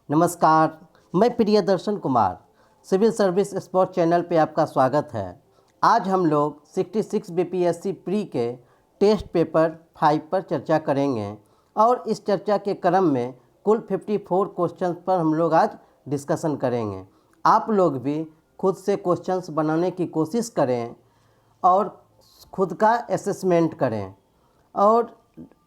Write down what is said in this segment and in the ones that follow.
नमस्कार, मैं Priyadarshan Kumar civil service sport channel पे आपका स्वागत है। आज हम लोग 66 बीपीएससी प्री के टेस्ट पेपर 5 पर चर्चा करेंगे और इस चर्चा के क्रम में कुल 54 क्वेश्चंस पर हम लोग आज डिस्कशन करेंगे। आप लोग भी खुद से क्वेश्चंस बनाने की कोशिश करें और खुद का असेसमेंट करें और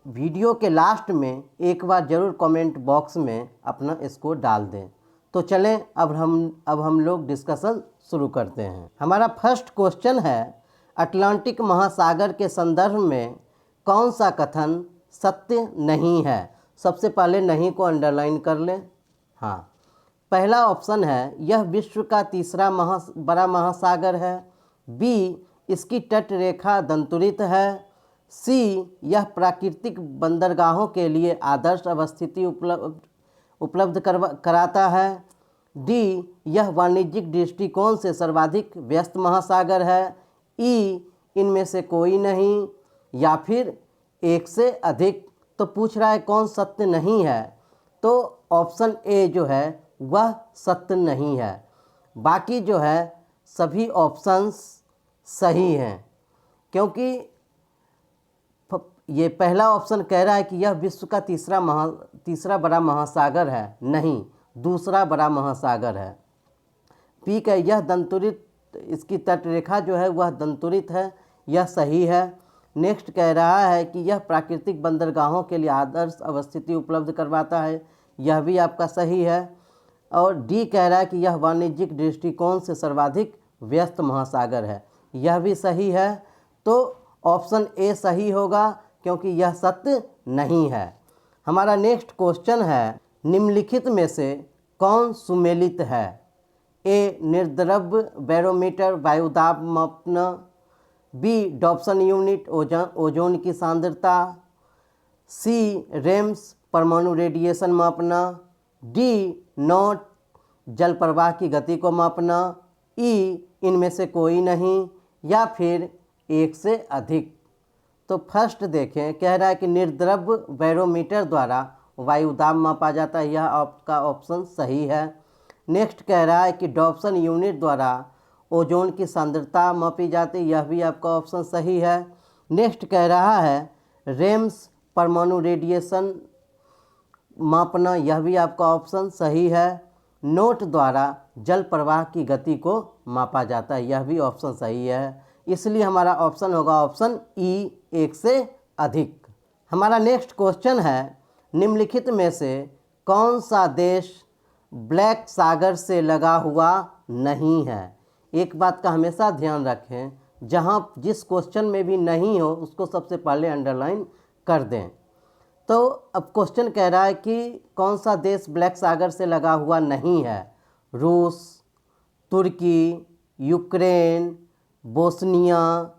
वीडियो के लास्ट में एक बार ज़रूर कमेंट बॉक्स में अपना स्कोर डाल दें। तो चलें अब हम लोग डिस्कशन शुरू करते हैं। हमारा फर्स्ट क्वेश्चन है, अटलांटिक महासागर के संदर्भ में कौन सा कथन सत्य नहीं है। सबसे पहले नहीं को अंडरलाइन कर लें। हाँ, पहला ऑप्शन है यह विश्व का तीसरा बड़ा महासागर है। बी, इसकी तट रेखा दंतुरित है। सी, यह प्राकृतिक बंदरगाहों के लिए आदर्श अवस्थिति उपलब्ध कराता है। डी, यह वाणिज्यिक दृष्टिकोण से सर्वाधिक व्यस्त महासागर है। ई, इनमें से कोई नहीं, या फिर एक से अधिक। तो पूछ रहा है कौन सत्य नहीं है, तो ऑप्शन ए जो है वह सत्य नहीं है। बाकी जो है सभी ऑप्शंस सही हैं, क्योंकि ये पहला ऑप्शन कह रहा है कि यह विश्व का तीसरा बड़ा महासागर है, नहीं दूसरा बड़ा महासागर है। पी का यह दंतुरित, इसकी तटरेखा जो है वह दंतुरित है, यह सही है। नेक्स्ट कह रहा है कि यह प्राकृतिक बंदरगाहों के लिए आदर्श अवस्थिति उपलब्ध करवाता है, यह भी आपका सही है। और डी कह रहा है कि यह वाणिज्यिक दृष्टिकोण से सर्वाधिक व्यस्त महासागर है, यह भी सही है। तो ऑप्शन ए सही होगा, क्योंकि यह सत्य नहीं है। हमारा नेक्स्ट क्वेश्चन है, निम्नलिखित में से कौन सुमेलित है। ए, निर्द्रव्य बैरोमीटर वायुदाब मापना। बी, डॉप्सन यूनिट ओजोन की सांद्रता। सी, रेम्स परमाणु रेडिएशन मापना। डी, नॉट जल प्रवाह की गति को मापना। ई, इनमें से कोई नहीं, या फिर एक से अधिक। तो फर्स्ट देखें, कह रहा है कि निर्द्रव्य बैरोमीटर द्वारा वायुदाब मापा जाता है, यह आपका ऑप्शन सही है। नेक्स्ट कह रहा है कि डॉप्सन यूनिट द्वारा ओजोन की सांद्रता मापी जाती है, यह भी आपका ऑप्शन सही है। नेक्स्ट कह रहा है रेम्स परमाणु रेडिएशन मापना, यह भी आपका ऑप्शन सही है। नोट द्वारा जल प्रवाह की गति को मापा जाता है, यह भी ऑप्शन सही है। इसलिए हमारा ऑप्शन होगा ऑप्शन ई, एक से अधिक। हमारा नेक्स्ट क्वेश्चन है, निम्नलिखित में से कौन सा देश ब्लैक सागर से लगा हुआ नहीं है। एक बात का हमेशा ध्यान रखें, जहाँ जिस क्वेश्चन में भी नहीं हो उसको सबसे पहले अंडरलाइन कर दें। तो अब क्वेश्चन कह रहा है कि कौन सा देश ब्लैक सागर से लगा हुआ नहीं है। रूस, तुर्की, यूक्रेन, बोस्निया,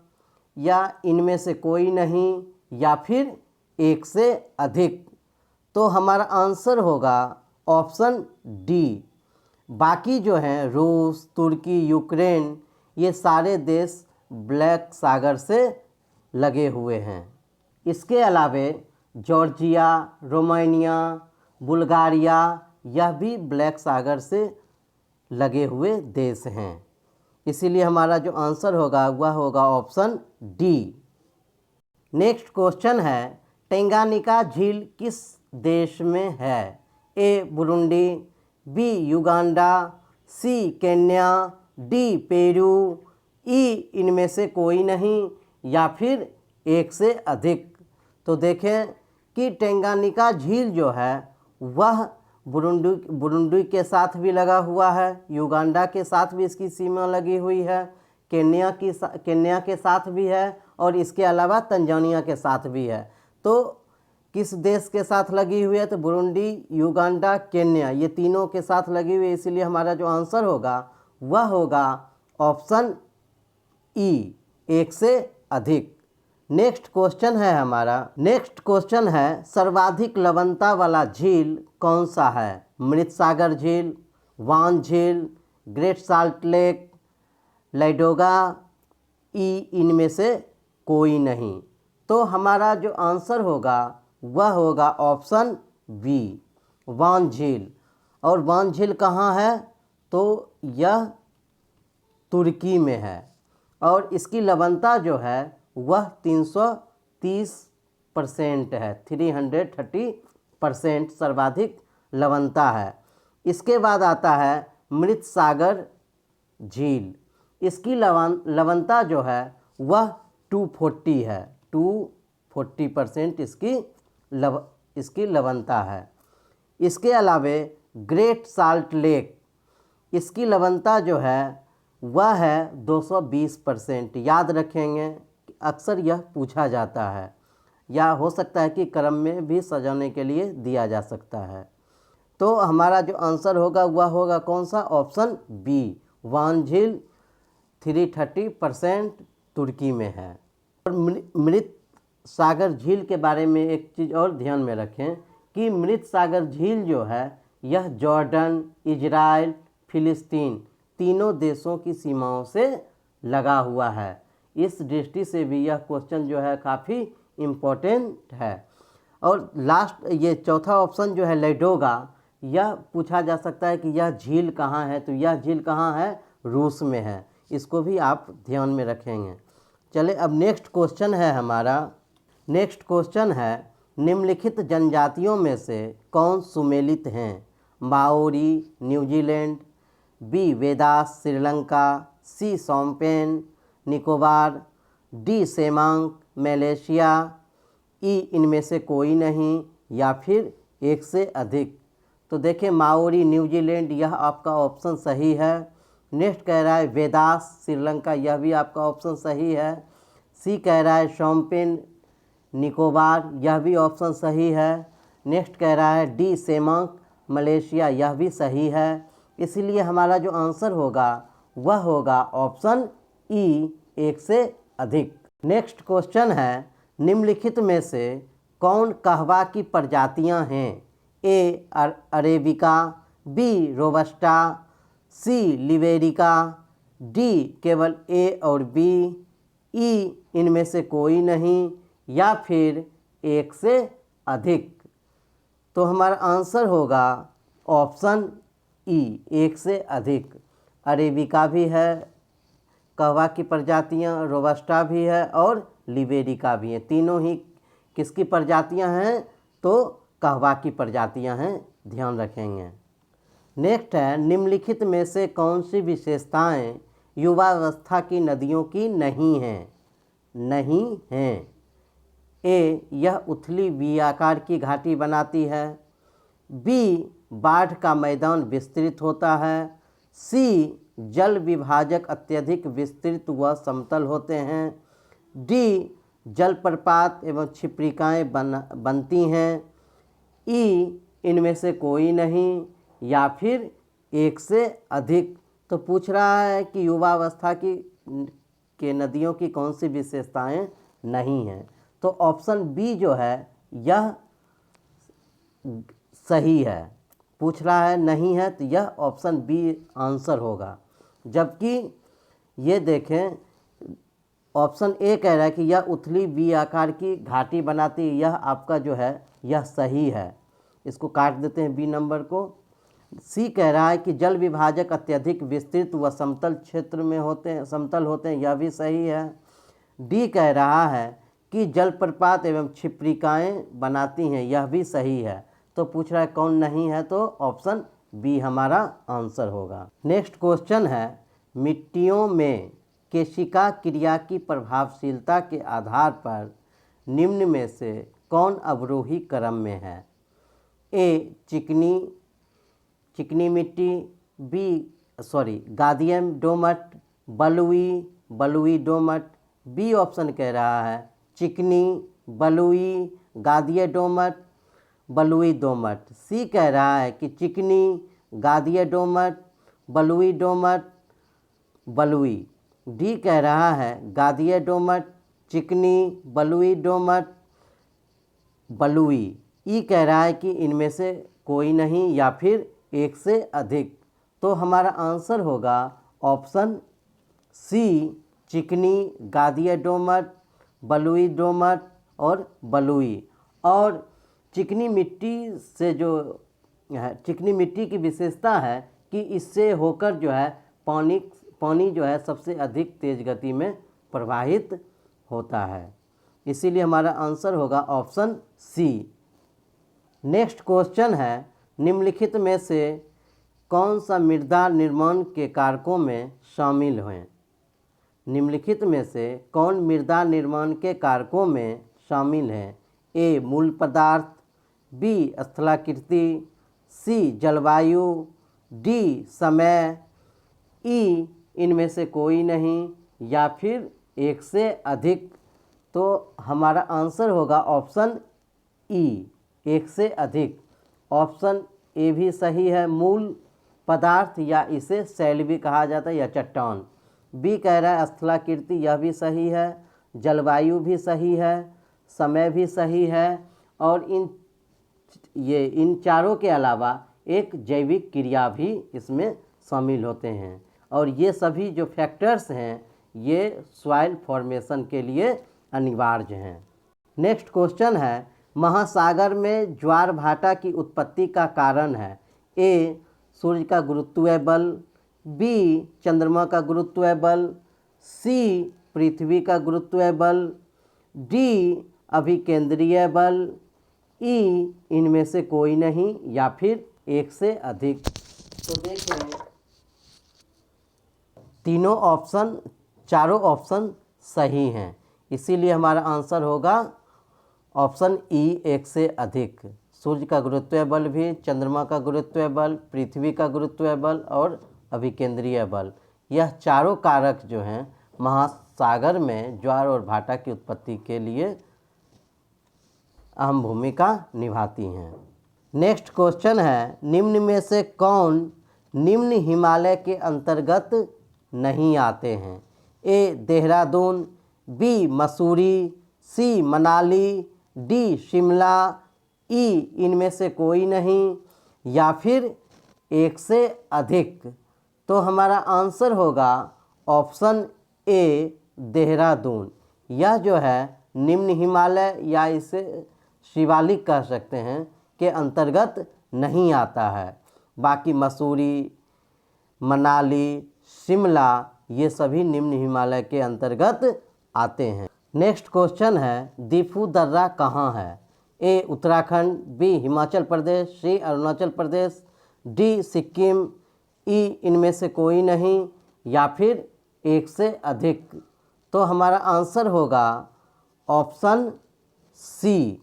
या इनमें से कोई नहीं, या फिर एक से अधिक। तो हमारा आंसर होगा ऑप्शन डी। बाकी जो हैं रूस, तुर्की, यूक्रेन, ये सारे देश ब्लैक सागर से लगे हुए हैं। इसके अलावे जॉर्जिया, रोमानिया, बुल्गारिया, यह भी ब्लैक सागर से लगे हुए देश हैं। इसीलिए हमारा जो आंसर होगा वह होगा ऑप्शन डी। नेक्स्ट क्वेश्चन है, टेंगानिका झील किस देश में है। A, Burundi. B, Uganda. C, Kenya. D, Peru. E, इनमें से कोई नहीं, या फिर एक से अधिक। तो देखें कि टेंगानिका झील जो है वह बुरुंडी के साथ भी लगा हुआ है, युगांडा के साथ भी इसकी सीमा लगी हुई है, केन्या के साथ भी है, और इसके अलावा तंजानिया के साथ भी है। तो किस देश के साथ लगी हुई है, तो बुरुंडी, युगांडा, केन्या, ये तीनों के साथ लगी हुई है। इसीलिए हमारा जो आंसर होगा वह होगा ऑप्शन ई, एक से अधिक। नेक्स्ट क्वेश्चन है हमारा, नेक्स्ट क्वेश्चन है, सर्वाधिक लवणता वाला झील कौन सा है। मृत सागर झील, वान झील, ग्रेट साल्ट लेक, लाडोगा। ई, इनमें से कोई नहीं। तो हमारा जो आंसर होगा वह होगा ऑप्शन बी, वान झील। और वान झील कहाँ है, तो यह तुर्की में है और इसकी लवणता जो है वह 330% है, 330% सर्वाधिक लवणता है। इसके बाद आता है मृत सागर झील। इसकी लवणता जो है वह 240 है, 240% इसकी लवणता है। इसके अलावे ग्रेट साल्ट लेक, इसकी लवणता जो है वह है 220%। याद रखेंगे, अक्सर यह पूछा जाता है या हो सकता है कि क्रम में भी सजाने के लिए दिया जा सकता है। तो हमारा जो आंसर होगा वह होगा कौन सा, ऑप्शन बी, वान झील 330% तुर्की में है। और मृत सागर झील के बारे में एक चीज़ और ध्यान में रखें कि मृत सागर झील जो है यह जॉर्डन, इजराइल, फिलिस्तीन तीनों देशों की सीमाओं से लगा हुआ है। इस दृष्टि से भी यह क्वेश्चन जो है काफ़ी इम्पोर्टेंट है। और लास्ट ये चौथा ऑप्शन जो है लैडोगा, यह पूछा जा सकता है कि यह झील कहाँ है, तो यह झील कहाँ है, रूस में है। इसको भी आप ध्यान में रखेंगे। चले अब नेक्स्ट क्वेश्चन है हमारा। नेक्स्ट क्वेश्चन है निम्नलिखित जनजातियों में से कौन सुमेलित हैं, Maori New Zealand, B Veddas Sri Lanka, C Shompen Nicobar, D Semang Malaysia, E इनमें से कोई नहीं या फिर एक से अधिक। तो देखें माओरी न्यूजीलैंड यह आपका ऑप्शन सही है। नेक्स्ट कह रहा है वेदास श्रीलंका, यह भी आपका ऑप्शन सही है। सी कह रहा है शोम्पेन निकोबार, यह भी ऑप्शन सही है। नेक्स्ट कह रहा है डी सेमांग मलेशिया, यह भी सही है। इसलिए हमारा जो आंसर होगा वह होगा ऑप्शन ई, एक से अधिक। नेक्स्ट क्वेश्चन है निम्नलिखित में से कौन कहवा की प्रजातियां हैं, ए अरेबिका, बी रोबस्टा, सी लिबेरिका, डी केवल ए और बी, ई इनमें से कोई नहीं या फिर एक से अधिक। तो हमारा आंसर होगा ऑप्शन ई, एक से अधिक। अरेबिका भी है कहवा की प्रजातियां, रोबस्टा भी है और लिबेरिका भी है। तीनों ही किसकी प्रजातियां हैं, तो कहवा की प्रजातियां हैं, ध्यान रखेंगे। नेक्स्ट है निम्नलिखित में से कौन सी विशेषताएं युवावस्था की नदियों की नहीं हैं, नहीं हैं। ए यह उथली वी आकार की घाटी बनाती है, बी बाढ़ का मैदान विस्तृत होता है, सी जल विभाजक अत्यधिक विस्तृत व समतल होते हैं, डी जलप्रपात एवं छिप्रिकाएँ बनती हैं, ई इनमें से कोई नहीं या फिर एक से अधिक। तो पूछ रहा है कि युवावस्था के नदियों की कौन सी विशेषताएं नहीं हैं। तो ऑप्शन बी जो है यह सही है। पूछ रहा है नहीं है तो यह ऑप्शन बी आंसर होगा। जबकि ये देखें ऑप्शन ए कह रहा है कि यह उथली बी आकार की घाटी बनाती, यह आपका जो है यह सही है। इसको काट देते हैं बी नंबर को। सी कह रहा है कि जल विभाजक अत्यधिक विस्तृत व समतल क्षेत्र में होते हैं, समतल होते हैं, यह भी सही है। डी कह रहा है कि जलप्रपात एवं छिप्रिकाएँ बनाती हैं, यह भी सही है। तो पूछ रहा है कौन नहीं है, तो ऑप्शन बी हमारा आंसर होगा। नेक्स्ट क्वेश्चन है मिट्टियों में केशिका क्रिया की प्रभावशीलता के आधार पर निम्न में से कौन अवरोही क्रम में है, ए चिकनी मिट्टी, गादियम डोमट, बलुई डोमट। बी ऑप्शन कह रहा है चिकनी, बलुई, गादिय डोमट, बलुई डोमट। सी कह रहा है कि चिकनी, गादिय डोमट, बलुई डोमट, बलुई। डी कह रहा है गादिय डोमट, चिकनी, बलुई डोमट, बलुई। ई कह रहा है कि इनमें से कोई नहीं या फिर एक से अधिक। तो हमारा आंसर होगा ऑप्शन सी, चिकनी, गादिय डोमट, बलुई डोमट और बलुई। और चिकनी मिट्टी से जो चिकनी मिट्टी की विशेषता है कि इससे होकर जो है पानी जो है सबसे अधिक तेज गति में प्रवाहित होता है। इसीलिए हमारा आंसर होगा ऑप्शन सी। नेक्स्ट क्वेश्चन है, निम्नलिखित में से कौन सा मृदा निर्माण के कारकों में शामिल है? निम्नलिखित में से कौन मृदा निर्माण के कारकों में शामिल है? ए मूल पदार्थ, बी स्थलाकृति, सी जलवायु, डी समय, ई इनमें से कोई नहीं, या फिर एक से अधिक। तो हमारा आंसर होगा ऑप्शन ई, एक से अधिक। ऑप्शन ए भी सही है, मूल पदार्थ, या इसे शैल भी कहा जाता है, या चट्टान। बी कह रहा है स्थलाकृति, यह भी सही है। जलवायु भी सही है, समय भी सही है, और इन चारों के अलावा एक जैविक क्रिया भी इसमें शामिल होते हैं। और ये सभी जो फैक्टर्स हैं ये सॉइल फॉर्मेशन के लिए अनिवार्य हैं। नेक्स्ट क्वेश्चन है, महासागर में ज्वार भाटा की उत्पत्ति का कारण है? ए सूर्य का गुरुत्वीय बल, बी चंद्रमा का गुरुत्वीय बल, सी पृथ्वी का गुरुत्वीय बल, डी अभिकेंद्रीय बल, ई इनमें से कोई नहीं, या फिर एक से अधिक। तो देखें चारों ऑप्शन सही हैं, इसीलिए हमारा आंसर होगा ऑप्शन ई, एक से अधिक। सूर्य का गुरुत्वीय बल भी, चंद्रमा का गुरुत्वीय बल, पृथ्वी का गुरुत्वीय बल और अभिकेंद्रीय बल, यह चारों कारक जो हैं महासागर में ज्वार और भाटा की उत्पत्ति के लिए अहम भूमिका निभाती हैं। नेक्स्ट क्वेश्चन है, निम्न में से कौन निम्न हिमालय के अंतर्गत नहीं आते हैं? ए देहरादून, बी मसूरी, सी मनाली, डी शिमला, ई इनमें से कोई नहीं, या फिर एक से अधिक। तो हमारा आंसर होगा ऑप्शन ए देहरादून। यह जो है निम्न हिमालय या इसे शिवालिक कह सकते हैं के अंतर्गत नहीं आता है। बाकी मसूरी, मनाली, शिमला ये सभी निम्न हिमालय के अंतर्गत आते हैं। नेक्स्ट क्वेश्चन है, दीफू दर्रा कहाँ है? ए उत्तराखंड, बी हिमाचल प्रदेश, सी अरुणाचल प्रदेश, डी सिक्किम, ई इनमें से कोई नहीं, या फिर एक से अधिक। तो हमारा आंसर होगा ऑप्शन सी,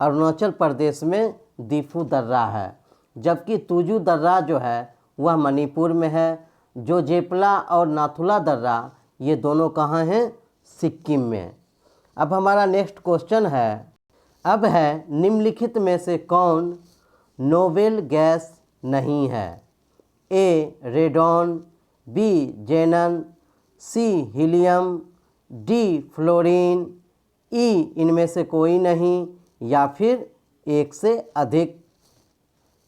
अरुणाचल प्रदेश में दीफू दर्रा है। जबकि तुजू दर्रा जो है वह मणिपुर में है। जो जेपला और नाथुला दर्रा ये दोनों कहाँ हैं? सिक्किम में। अब हमारा नेक्स्ट क्वेश्चन है, अब है निम्नलिखित में से कौन नोबेल गैस नहीं है? ए रेडॉन, बी जेनन, सी हीलियम, डी फ्लोरीन, ई इनमें से कोई नहीं, या फिर एक से अधिक।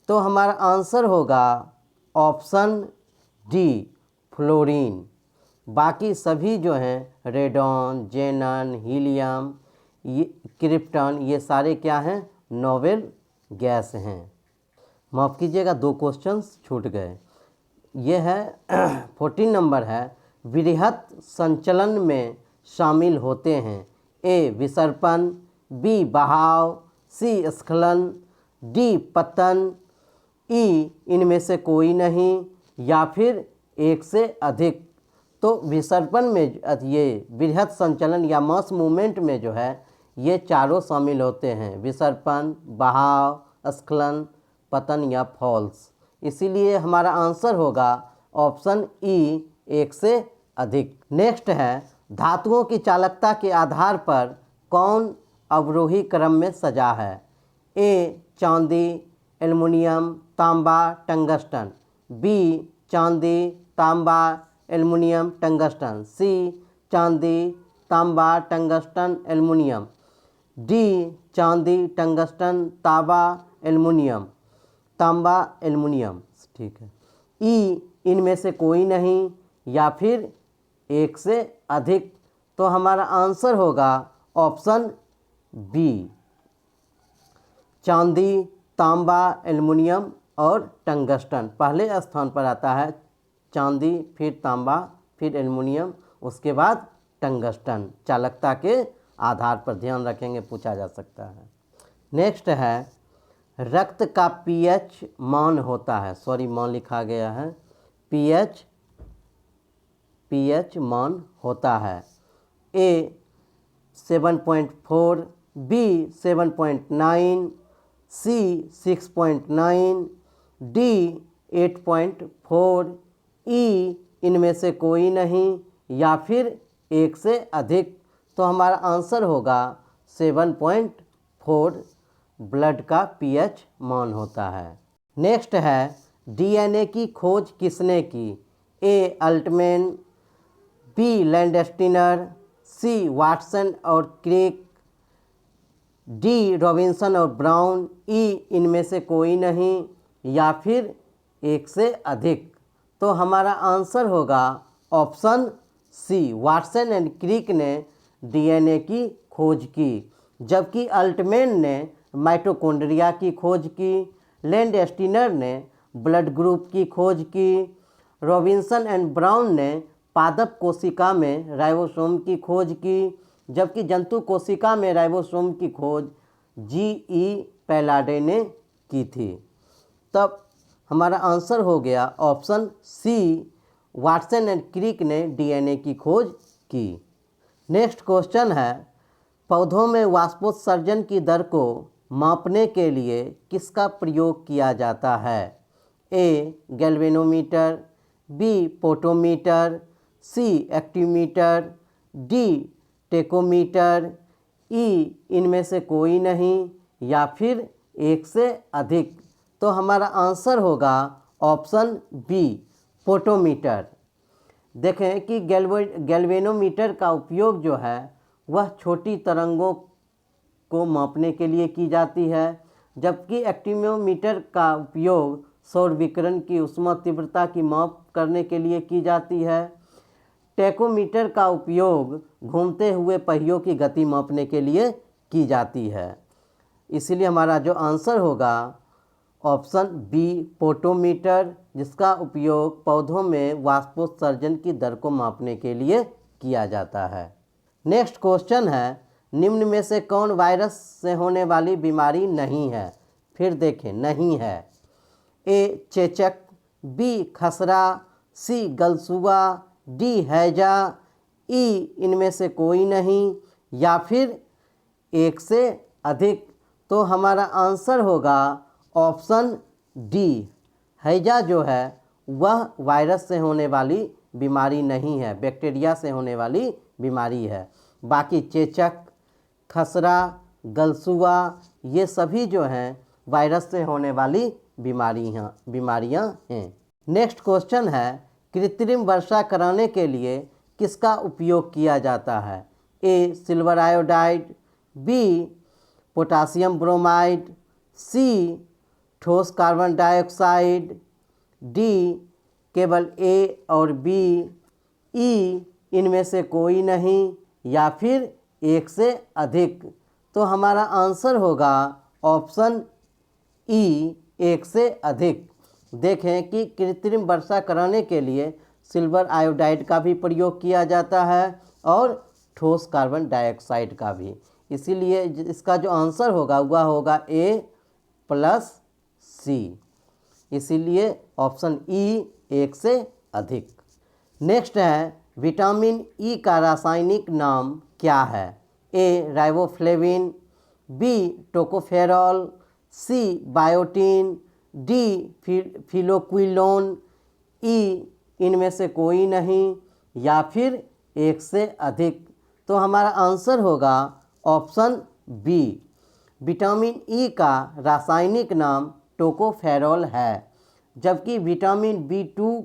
तो हमारा आंसर होगा ऑप्शन डी फ्लोरीन। बाकी सभी जो हैं रेडॉन, जेनन, हीलियम, क्रिप्टन ये सारे क्या हैं? नोबेल गैस हैं। माफ़ कीजिएगा, 2 क्वेश्चंस छूट गए। ये है 14 नंबर है, वृहत संचलन में शामिल होते हैं? ए विसर्पण, बी बहाव, सी स्खलन, डी पतन, ई इनमें से कोई नहीं, या फिर एक से अधिक। तो विसर्पण में ये वृहत संचलन या मास मूवमेंट में जो है ये चारों शामिल होते हैं, विसर्पण, बहाव, स्खलन, पतन या फॉल्स। इसीलिए हमारा आंसर होगा ऑप्शन ई, एक से अधिक। नेक्स्ट है, धातुओं की चालकता के आधार पर कौन अवरोही क्रम में सजा है? ए चांदी, एल्युमिनियम, तांबा, टंगस्टन, बी चांदी, तांबा, एल्युमिनियम, टंगस्टन, सी चांदी, तांबा, टंगस्टन, एल्युमिनियम, डी चांदी, टंगस्टन, तांबा, एल्युमिनियम, तांबा, एल्युमिनियम। ठीक है, ई इनमें से कोई नहीं, या फिर एक से अधिक। तो हमारा आंसर होगा ऑप्शन बी, चांदी, तांबा, एल्युमिनियम और टंगस्टन। पहले स्थान पर आता है चांदी, फिर तांबा, फिर एल्युमिनियम, उसके बाद टंगस्टन। चालकता के आधार पर ध्यान रखेंगे, पूछा जा सकता है। नेक्स्ट है रक्त का पीएच मान होता है, सॉरी मान लिखा गया है, पीएच मान होता है। ए 7.4, बी 7.9, सी 6.9, डी 8.4, ई इनमें से कोई नहीं, या फिर एक से अधिक। तो हमारा आंसर होगा 7.4 ब्लड का पीएच मान होता है। नेक्स्ट है डीएनए की खोज किसने की? ए अल्टमैन, बी लैंडस्टीनर, सी वाटसन और क्रिक, डी रॉबिन्सन और ब्राउन, ई इनमें से कोई नहीं, या फिर एक से अधिक। तो हमारा आंसर होगा option C, Watson and Crick ने डीएनए की खोज की, जबकि अल्टमैन ने माइटोकॉन्ड्रिया की खोज की, लैंडस्टीनर ने ब्लड ग्रुप की खोज की, रॉबिन्सन एंड ब्राउन ने पादप कोशिका में राइबोसोम की खोज की, जबकि जंतु कोशिका में राइबोसोम की खोज जी.ई. पैलाडे ने की थी। तब हमारा आंसर हो गया option C, Watson and Crick ने डीएनए की खोज की। नेक्स्ट क्वेश्चन है पौधों में वाष्पोत्सर्जन की दर को मापने के लिए किसका प्रयोग किया जाता है? ए गैल्वेनोमीटर, बी पोटोमीटर, सी एक्टीमीटर, डी टेकोमीटर, ई इनमें से कोई नहीं, या फिर एक से अधिक। तो हमारा आंसर होगा ऑप्शन बी, पोटोमीटर। देखें कि गैल्वेनोमीटर का उपयोग जो है वह छोटी तरंगों को मापने के लिए की जाती है, जबकि एक्टीमोमीटर का उपयोग सौर विकिरण की उष्मा तीव्रता की माप करने के लिए की जाती है। टेकोमीटर का उपयोग घूमते हुए पहियों की गति मापने के लिए की जाती है। इसीलिए हमारा जो आंसर होगा ऑप्शन बी, पोटोमीटर, जिसका उपयोग पौधों में वाष्पोत्सर्जन की दर को मापने के लिए किया जाता है। नेक्स्ट क्वेश्चन है निम्न में से कौन वायरस से होने वाली बीमारी नहीं है? फिर देखें, नहीं है। ए चेचक, बी खसरा, सी गलसुआ, डी हैजा, ई इनमें से कोई नहीं, या फिर एक से अधिक। तो हमारा आंसर होगा ऑप्शन डी, हैजा जो है वह वायरस से होने वाली बीमारी नहीं है, बैक्टीरिया से होने वाली बीमारी है। बाकी चेचक, खसरा, गलसुआ ये सभी जो हैं वायरस से होने वाली बीमारियां हैं। नेक्स्ट क्वेश्चन है कृत्रिम वर्षा कराने के लिए किसका उपयोग किया जाता है? A silver iodide, B potassium bromide, C ठोस कार्बन डाइऑक्साइड, डी केवल ए और बी, ई इनमें से कोई नहीं, या फिर एक से अधिक। तो हमारा आंसर होगा ऑप्शन ई, एक से अधिक। देखें कि कृत्रिम वर्षा कराने के लिए सिल्वर आयोडाइड का भी प्रयोग किया जाता है और ठोस कार्बन डाइऑक्साइड का भी। इसीलिए इसका जो आंसर होगा वह होगा ए प्लस सी। इसीलिए ऑप्शन ई, एक से अधिक। नेक्स्ट है विटामिन ई का रासायनिक नाम क्या है? ए राइबोफ्लेविन, बी टोकोफेरॉल, सी बायोटीन, डी फिलोक्विनोन, ई इनमें से कोई नहीं, या फिर एक से अधिक। तो हमारा आंसर होगा ऑप्शन बी, विटामिन ई का रासायनिक नाम टोकोफेरॉल है, जबकि विटामिन बी2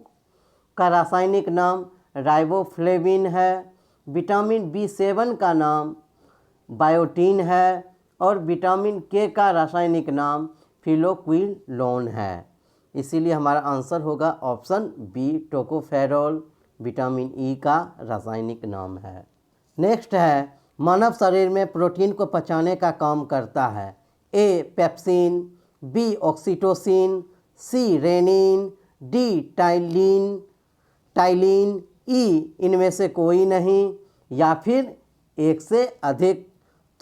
का रासायनिक नाम राइबोफ्लेविन है, विटामिन बी7 का नाम बायोटीन है और विटामिन के का रासायनिक नाम फिलोक्विनोन है। इसीलिए हमारा आंसर होगा option B, tocopherol vitamin E का रासायनिक नाम है। नेक्स्ट है मानव शरीर में प्रोटीन को पचाने का काम करता है। ए पेप्सिन, बी ऑक्सीटोसिन, सी रेनिन, डी टाइलिन, ई इनमें से कोई नहीं, या फिर एक से अधिक।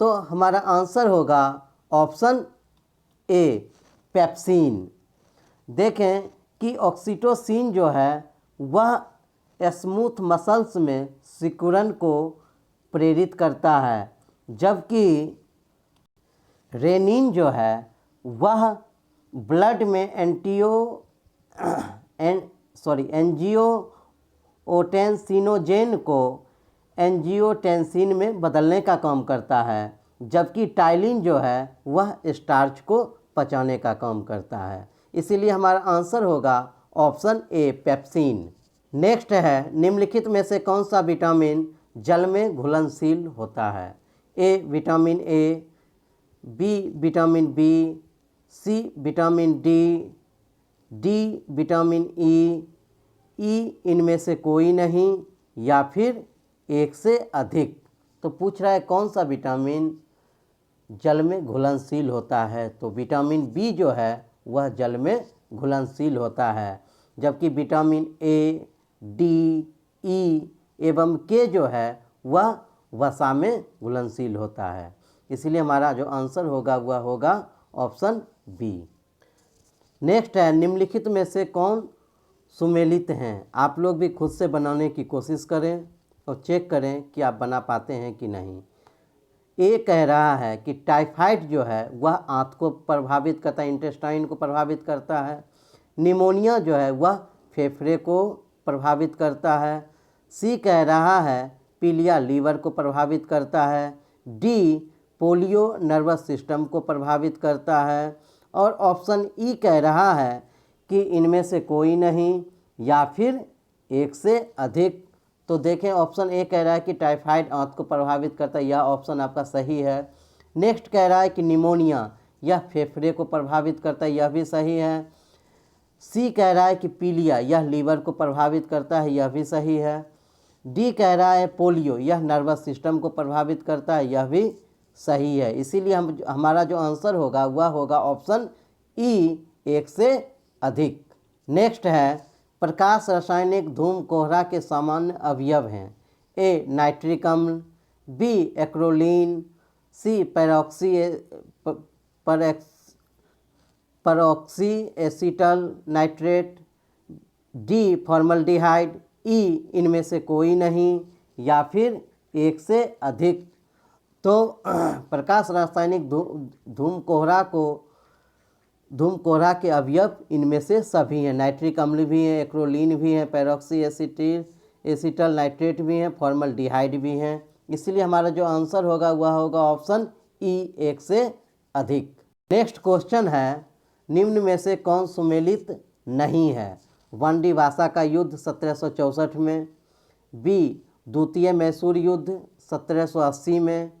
तो हमारा आंसर होगा ऑप्शन ए पेप्सिन। देखें कि ऑक्सीटोसिन जो है वह स्मूथ मसल्स में सिकुड़न को प्रेरित करता है, जबकि रेनिन जो है वह ब्लड में एंजियोटेंसिनोजेन को एंजियोटेंसिन में बदलने का काम करता है, जबकि टाइलिन जो है वह स्टार्च को पचाने का काम करता है। इसीलिए हमारा आंसर होगा ऑप्शन ए पेप्सिन। नेक्स्ट है, निम्नलिखित में से कौन सा विटामिन जल में घुलनशील होता है? A vitamin A, B vitamin B, C vitamin D, D vitamin E इनमें से कोई नहीं, या फिर एक से अधिक। तो पूछ रहा है कौन सा विटामिन जल में घुलनशील होता है? तो विटामिन बी जो है वह जल में घुलनशील होता है, जबकि विटामिन ए, डी, ई एवं के जो है वह वसा में घुलनशील होता है। इसलिए हमारा जो आंसर होगा वह होगा ऑप्शन बी। नेक्स्ट है, निम्नलिखित में से कौन सुमेलित हैं? आप लोग भी खुद से बनाने की कोशिश करें और चेक करें कि आप बना पाते हैं कि नहीं। ए कह रहा है कि टाइफाइड जो है वह आंत को प्रभावित करता है, इंटेस्टाइन को प्रभावित करता है। निमोनिया जो है वह फेफड़े को प्रभावित करता है। सी कह रहा है पीलिया लीवर को प्रभावित करता है। डी पोलियो नर्वस सिस्टम को प्रभावित करता है। और ऑप्शन ई कह रहा है कि इनमें से कोई नहीं, या फिर एक से अधिक। तो देखें, ऑप्शन ए कह रहा है कि टाइफाइड आंत को प्रभावित करता है, यह ऑप्शन आपका सही है। नेक्स्ट कह रहा है कि निमोनिया यह फेफड़े को प्रभावित करता है, यह भी सही है। सी कह रहा है कि पीलिया यह लीवर को प्रभावित करता है, यह भी सही है। डी कह रहा है पोलियो यह नर्वस सिस्टम को प्रभावित करता है, यह भी सही है। इसीलिए हमारा जो आंसर होगा वह होगा ऑप्शन ई, एक से अधिक। नेक्स्ट है, प्रकाश रासायनिक धूम कोहरा के सामान्य अवयव हैं। ए नाइट्रिक अम्ल, B acrolein, C peroxy acetyl nitrate, D formaldehyde, E इनमें से कोई नहीं, या फिर एक से अधिक। तो प्रकाश रासायनिक धूम कोहरा के अवयव इनमें से सभी हैं। नाइट्रिक अम्ल भी हैं, एक्रोलीन भी हैं, पैरोक्सी एसीटल नाइट्रेट भी हैं, फॉर्मल्डिहाइड भी हैं। इसलिए हमारा जो आंसर होगा वह होगा ऑप्शन ई, एक से अधिक। नेक्स्ट क्वेश्चन है, निम्न में से कौन सुमेलित नहीं है? वांडीवासा का युद्ध 1764 में, बी द्वितीय मैसूर युद्ध 1780 में,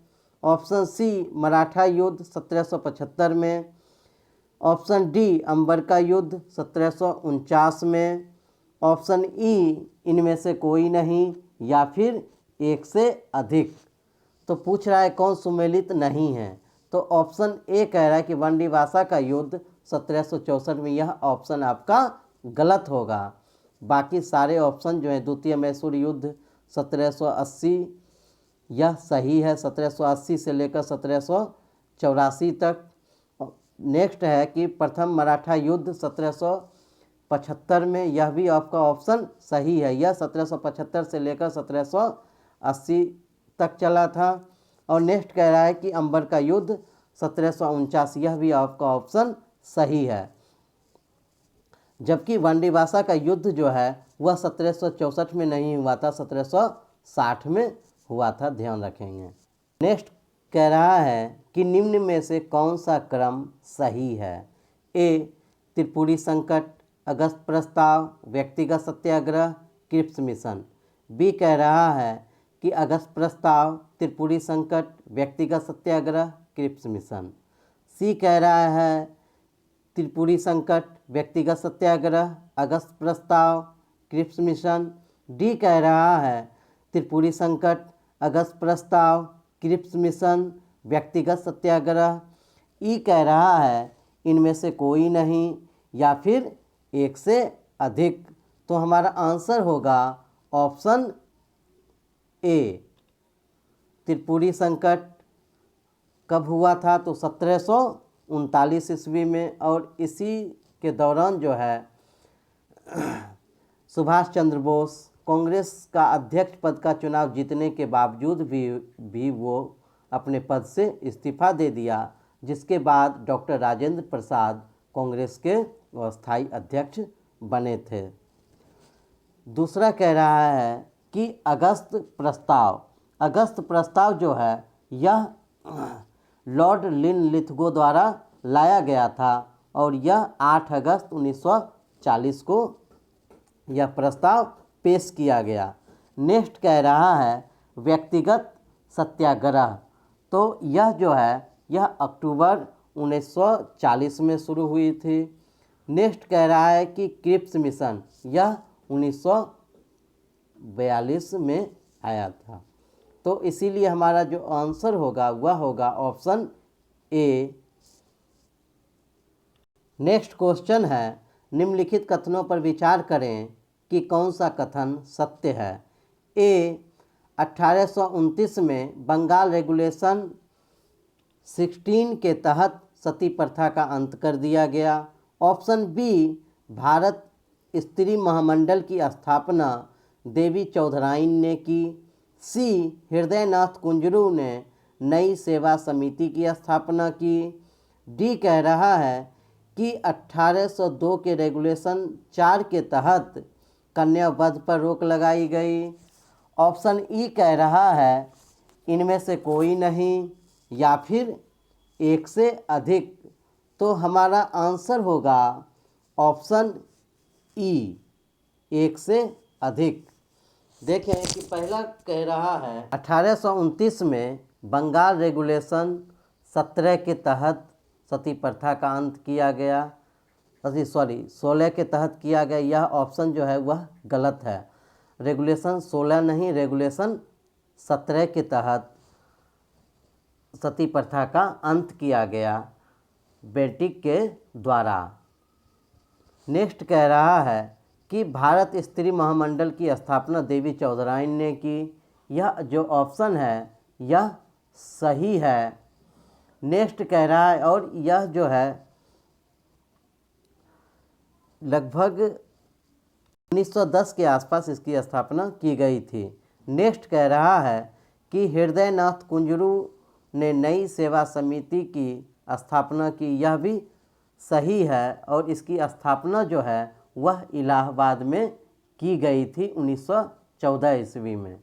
ऑप्शन सी मराठा युद्ध 1775 में, ऑप्शन डी अंबर का युद्ध 1749 में, ऑप्शन ई इनमें से कोई नहीं, या फिर एक से अधिक। तो पूछ रहा है कौन सुमेलित नहीं है? तो ऑप्शन ए कह रहा है कि वांडीवासा का युद्ध 1764 में, यह ऑप्शन आपका गलत होगा। बाकी सारे ऑप्शन जो है, द्वितीय मैसूर युद्ध 1780 यह सही है, 1780 से लेकर 1784 तक। नेक्स्ट है कि प्रथम मराठा युद्ध 1775 में, यह भी आपका ऑप्शन सही है, यह 1775 से लेकर 1780 तक चला था। और नेक्स्ट कह रहा है कि अंबर का युद्ध 1749, यह भी आपका ऑप्शन सही है। जबकि वांडीवासा का युद्ध जो है वह 1764 में नहीं हुआ था, 1760 में हुआ था, ध्यान रखेंगे। नेक्स्ट कह रहा है कि निम्न में से कौन सा क्रम सही है? ए त्रिपुरी संकट, अगस्त प्रस्ताव, व्यक्तिगत सत्याग्रह, क्रिप्स मिशन। बी कह रहा है कि अगस्त प्रस्ताव, त्रिपुरी संकट, व्यक्तिगत सत्याग्रह, क्रिप्स मिशन। सी कह रहा है त्रिपुरी संकट, व्यक्तिगत सत्याग्रह, अगस्त प्रस्ताव, क्रिप्स मिशन। डी कह रहा है त्रिपुरी संकट, अगस्त प्रस्ताव, क्रिप्स मिशन, व्यक्तिगत सत्याग्रह। ई कह रहा है इनमें से कोई नहीं, या फिर एक से अधिक। तो हमारा आंसर होगा ऑप्शन ए। त्रिपुरी संकट कब हुआ था? तो 1739 ईस्वी में, और इसी के दौरान जो है सुभाष चंद्र बोस कांग्रेस का अध्यक्ष पद का चुनाव जीतने के बावजूद भी वो अपने पद से इस्तीफा दे दिया, जिसके बाद डॉक्टर राजेंद्र प्रसाद कांग्रेस के अस्थायी अध्यक्ष बने थे। दूसरा कह रहा है कि अगस्त प्रस्ताव जो है यह लॉर्ड लिनलिथगो द्वारा लाया गया था, और यह 8 अगस्त 1940 को यह प्रस्ताव पेश किया गया। नेक्स्ट कह रहा है व्यक्तिगत सत्याग्रह। तो यह जो है यह अक्टूबर 1940 में शुरू हुई थी। नेक्स्ट कह रहा है कि क्रिप्स मिशन, यह 1942 में आया था। तो इसीलिए हमारा जो आंसर होगा वह होगा ऑप्शन ए। नेक्स्ट क्वेश्चन है, निम्नलिखित कथनों पर विचार करें कि कौन सा कथन सत्य है। ए, 1829 में बंगाल रेगुलेशन 16 के तहत सती प्रथा का अंत कर दिया गया। ऑप्शन बी, भारत स्त्री महामंडल की स्थापना देवी चौधराइन ने की। सी, हृदयनाथ कुंजरू ने नई सेवा समिति की स्थापना की। डी कह रहा है कि 1802 के रेगुलेशन 4 के तहत कन्या वध पर रोक लगाई गई। ऑप्शन ई कह रहा है इनमें से कोई नहीं, या फिर एक से अधिक। तो हमारा आंसर होगा ऑप्शन ई, एक से अधिक। देखें कि पहला कह रहा है 1829 में बंगाल रेगुलेशन 17 के तहत सती प्रथा का अंत किया गया, 16 के तहत किया गया। यह ऑप्शन जो है वह गलत है। रेगुलेशन 16 नहीं, रेगुलेशन 17 के तहत सती प्रथा का अंत किया गया बेल्टिक के द्वारा। नेक्स्ट कह रहा है कि भारत स्त्री महामंडल की स्थापना देवी चौधराइन ने की। यह जो ऑप्शन है यह सही है। नेक्स्ट कह रहा है, और यह जो है लगभग 1910 के आसपास इसकी स्थापना की गई थी। नेक्स्ट कह रहा है कि हृदयनाथ कुंजरू ने नई सेवा समिति की स्थापना की। यह भी सही है, और इसकी स्थापना जो है वह इलाहाबाद में की गई थी 1914 ईस्वी में।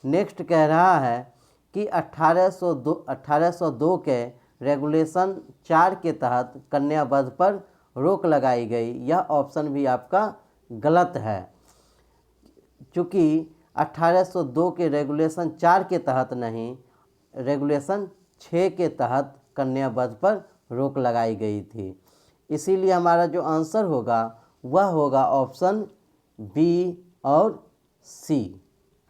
नेक्स्ट कह रहा है कि 1802 के रेगुलेशन 4 के तहत कन्या वध पर रोक लगाई गई। यह ऑप्शन भी आपका गलत है, चूँकि 1802 के रेगुलेशन 4 के तहत नहीं, रेगुलेशन 6 के तहत कन्या वध पर रोक लगाई गई थी। इसीलिए हमारा जो आंसर होगा वह होगा ऑप्शन बी और सी।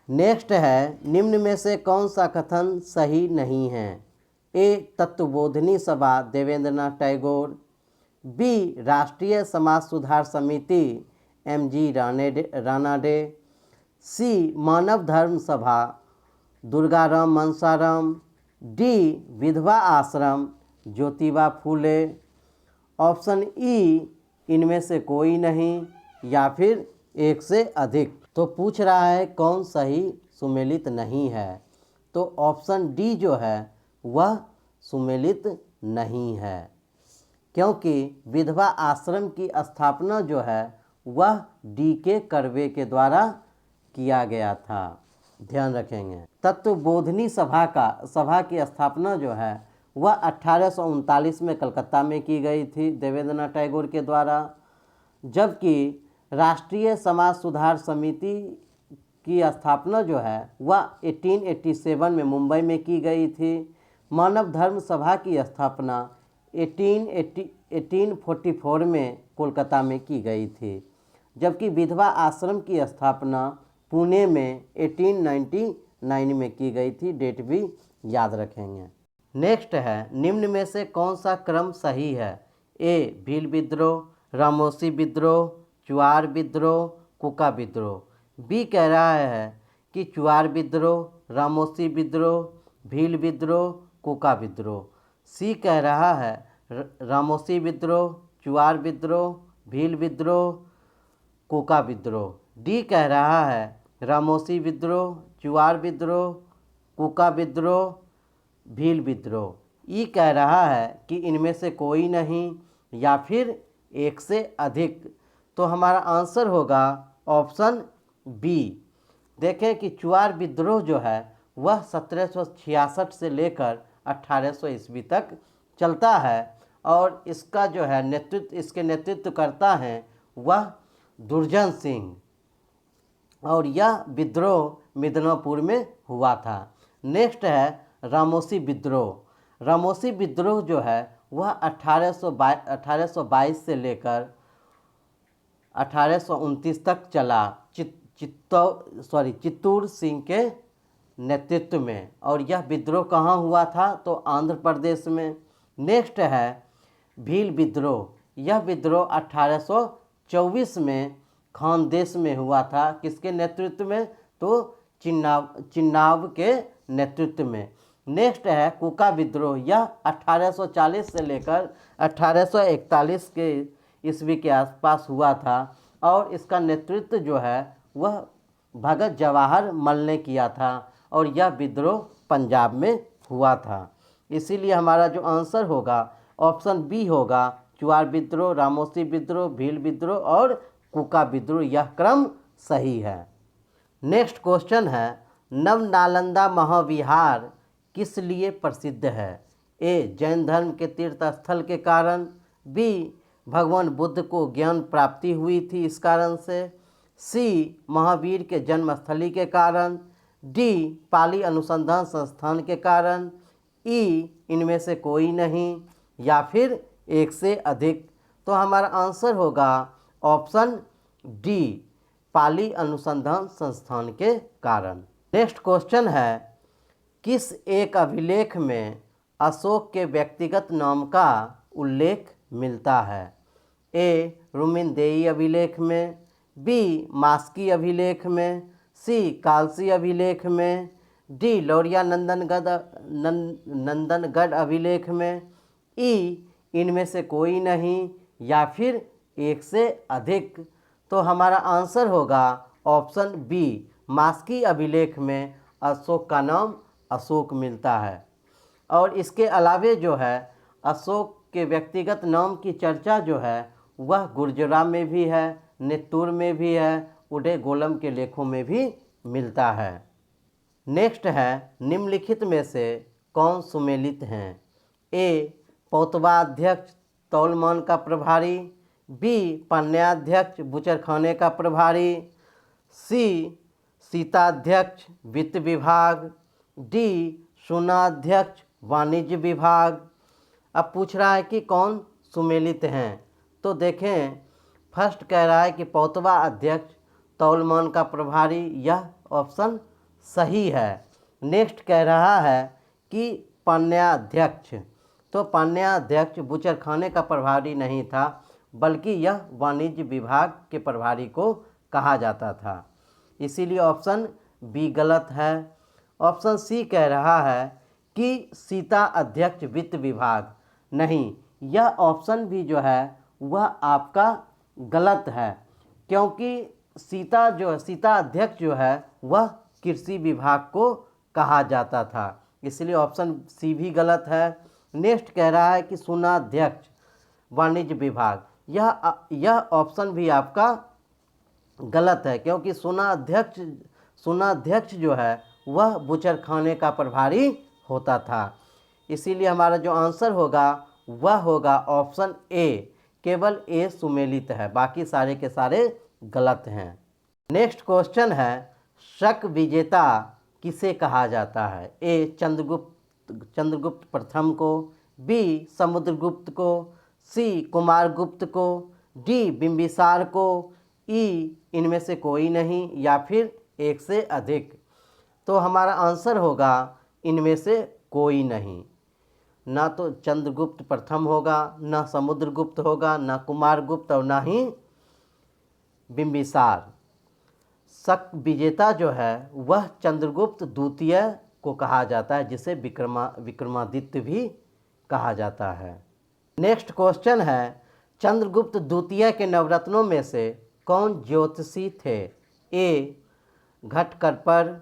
नेक्स्ट है, निम्न में से कौन सा कथन सही नहीं है। ए, तत्वबोधिनी सभा देवेंद्रनाथ टैगोर। बी, राष्ट्रीय समाज सुधार समिति MG रानाडे। सी, मानव धर्म सभा दुर्गाराम मनसाराम। डी, विधवा आश्रम ज्योतिबा फूले। ऑप्शन ई, इनमें से कोई नहीं, या फिर एक से अधिक। तो पूछ रहा है कौन सही सुमेलित नहीं है। तो ऑप्शन डी जो है वह सुमेलित नहीं है, क्योंकि विधवा आश्रम की स्थापना जो है वह D.K. कर्वे के द्वारा किया गया था। ध्यान रखेंगे। तत्वबोधिनी सभा की स्थापना जो है वह 1839 में कलकत्ता में की गई थी देवेंद्रनाथ टैगोर के द्वारा, जबकि राष्ट्रीय समाज सुधार समिति की स्थापना जो है वह 1887 में मुंबई में की गई थी। मानव धर्म सभा की स्थापना 1844 में कोलकाता में की गई थी, जबकि विधवा आश्रम की स्थापना पुणे में 1899 में की गई थी। डेट भी याद रखेंगे। नेक्स्ट है, निम्न में से कौन सा क्रम सही है। ए भील विद्रोह, रामोसी विद्रोह, चुआर विद्रोह, कुका विद्रोह। बी कह रहा है कि चुआर विद्रोह, रामोसी विद्रोह, भील विद्रोह, कुका विद्रोह। सी कह रहा है रामोसी विद्रोह, चुआर विद्रोह, भील विद्रोह, कुका विद्रोह। डी कह रहा है रामोसी विद्रोह, चुआर विद्रोह, कुका विद्रोह, भील विद्रोह। ई कह रहा है कि इनमें से कोई नहीं या फिर एक से अधिक। तो हमारा आंसर होगा ऑप्शन बी। देखें कि चुआर विद्रोह जो है वह 1766 से लेकर 1800 ईस्वी तक चलता है और इसका जो है इसके नेतृत्व करता है वह दुर्जन सिंह, और यह विद्रोह मिदनापुर में हुआ था। नेक्स्ट है रामोसी विद्रोह। रामोसी विद्रोह जो है वह 1822 से लेकर 1829 तक चला चित्तूर सिंह के नेतृत्व में, और यह विद्रोह कहाँ हुआ था तो आंध्र प्रदेश में। नेक्स्ट है भील विद्रोह। यह विद्रोह 1824 में खानदेश में हुआ था। किसके नेतृत्व में तो चिन्नाब के नेतृत्व में। नेक्स्ट है कुका विद्रोह। यह 1840 से लेकर 1841 के ईस्वी के आसपास हुआ था और इसका नेतृत्व जो है वह भगत जवाहर मल ने किया था और यह विद्रोह पंजाब में हुआ था। इसीलिए हमारा जो आंसर होगा ऑप्शन बी होगा, चुआर विद्रोह, रामोसी विद्रोह, भील विद्रोह और कुका विद्रोह। यह क्रम सही है। नेक्स्ट क्वेश्चन है नवनालंदा महाविहार किस लिए प्रसिद्ध है? ए जैन धर्म के तीर्थ स्थल के कारण, बी भगवान बुद्ध को ज्ञान प्राप्ति हुई थी इस कारण से, सी महावीर के जन्मस्थली के कारण, डी पाली अनुसंधान संस्थान के कारण, ई इनमें से कोई नहीं या फिर एक से अधिक। तो हमारा आंसर होगा ऑप्शन डी, पाली अनुसंधान संस्थान के कारण। नेक्स्ट क्वेश्चन है किस एक अभिलेख में अशोक के व्यक्तिगत नाम का उल्लेख मिलता है? ए रुमिनदेई अभिलेख में, बी मास्की अभिलेख में, सी कालसी अभिलेख में, डी लौरिया नंदनगढ़ अभिलेख में, ई इनमें से कोई नहीं या फिर एक से अधिक। तो हमारा आंसर होगा ऑप्शन बी, मास्की अभिलेख में अशोक का नाम अशोक मिलता है। और इसके अलावे जो है अशोक के व्यक्तिगत नाम की चर्चा जो है वह गुर्जरा में भी है, नेत्तूर में भी है, उडे गोलम के लेखों में भी मिलता है। नेक्स्ट है निम्नलिखित में से कौन सुमेलित हैं? ए पौतवा अध्यक्ष तौलमान का प्रभारी, बी पन्याध्यक्ष बुचरखाने का प्रभारी, सी सीताध्यक्ष वित्त विभाग, डी सुनाध्यक्ष वाणिज्य विभाग। अब पूछ रहा है कि कौन सुमेलित हैं, तो देखें फर्स्ट कह रहा है कि पौतवा अध्यक्ष तौलमान का प्रभारी, यह ऑप्शन सही है। नेक्स्ट कह रहा है कि पन्याध्यक्ष, तो पन्याध्यक्ष बुचरखाने का प्रभारी नहीं था बल्कि यह वाणिज्य विभाग के प्रभारी को कहा जाता था, इसीलिए ऑप्शन बी गलत है। ऑप्शन सी कह रहा है कि सीता अध्यक्ष वित्त विभाग, नहीं, यह ऑप्शन भी जो है वह आपका गलत है क्योंकि सीता अध्यक्ष जो है वह कृषि विभाग को कहा जाता था, इसलिए ऑप्शन सी भी गलत है। नेक्स्ट कह रहा है कि सुनाध्यक्ष वाणिज्य विभाग, यह ऑप्शन भी आपका गलत है क्योंकि सुनाध्यक्ष जो है वह बुचरखाने का प्रभारी होता था, इसीलिए हमारा जो आंसर होगा वह होगा ऑप्शन ए, केवल ए सुमेलित है, बाकी सारे के सारे गलत हैं। नेक्स्ट क्वेश्चन है शक विजेता किसे कहा जाता है? ए चंद्रगुप्त प्रथम को, बी समुद्रगुप्त को, सी कुमारगुप्त को, डी बिंबिसार को, ई इनमें से कोई नहीं या फिर एक से अधिक। तो हमारा आंसर होगा इनमें से कोई नहीं। ना तो चंद्रगुप्त प्रथम होगा, ना समुद्रगुप्त होगा, ना कुमारगुप्त और ना ही बिंबिसार। शक विजेता जो है वह चंद्रगुप्त द्वितीय को कहा जाता है, जिसे विक्रमादित्य भी कहा जाता है। नेक्स्ट क्वेश्चन है, चंद्रगुप्त द्वितीय के नवरत्नों में से कौन ज्योतिषी थे? ए घटकरपर,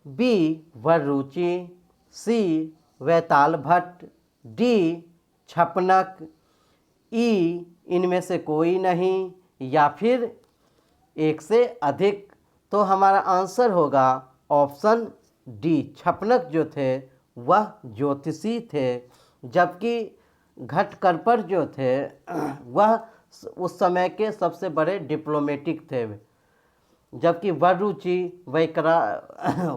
बी वररुचि, सी वैताल भट्ट, डी छपनक, ई इनमें से कोई नहीं, या फिर एक से अधिक। तो हमारा आंसर होगा ऑप्शन डी, छपनक जो थे वह ज्योतिषी थे, जबकि घटकरपर जो थे वह उस समय के सबसे बड़े डिप्लोमेटिक थे, जबकि वररुचि